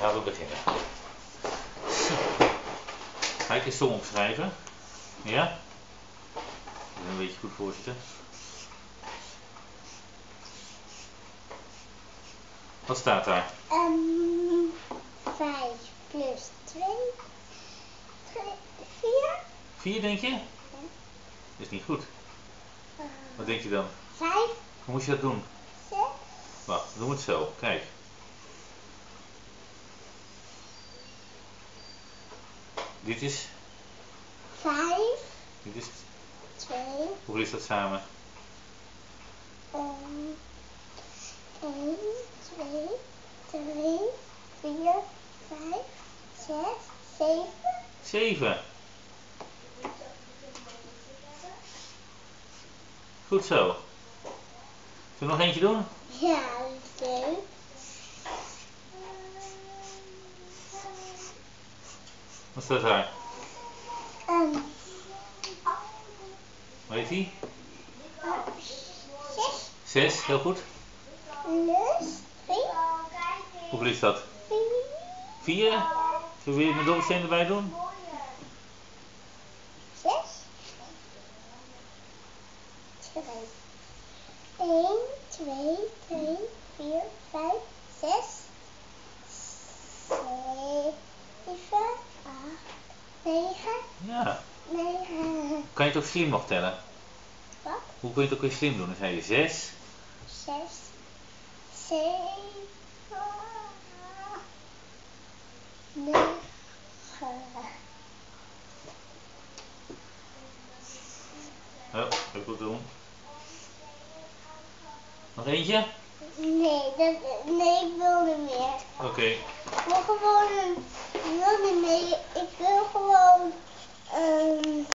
gaan we beginnen. Ga ik de som opschrijven? Ja? Even een beetje goed voorzitten. Wat staat daar? 5 plus 2, 4. 4 denk je? Ja. Is niet goed. Wat denk je dan? 5, Hoe moet je dat doen? 6. Wacht, we doen het zo. Kijk. Dit is 5, Dit is 2, Hoeveel is dat samen? 1, 2, 3, 4, 5, 6, 7. 7. Goed zo. Zullen we nog eentje doen? Ja, dat is leuk. Wat staat daar? Ehm, Hoe heet die? 6 6, heel goed. plus 3, Hoeveel is dat? 4. 4. Zullen we weer met dobbelsteen erbij doen? 6, 2, 1, 2, 3, 4, 5, 6, 7, 8, 9, Ja. 9. Kan je het ook slim nog tellen? Wat? Hoe kun je het ook weer slim doen? Dan zei je 6. 6, 7, 9. Oh, heb ik goed doen. Nog eentje? Nee, ik wil niet meer. Oké. Ik wil gewoon een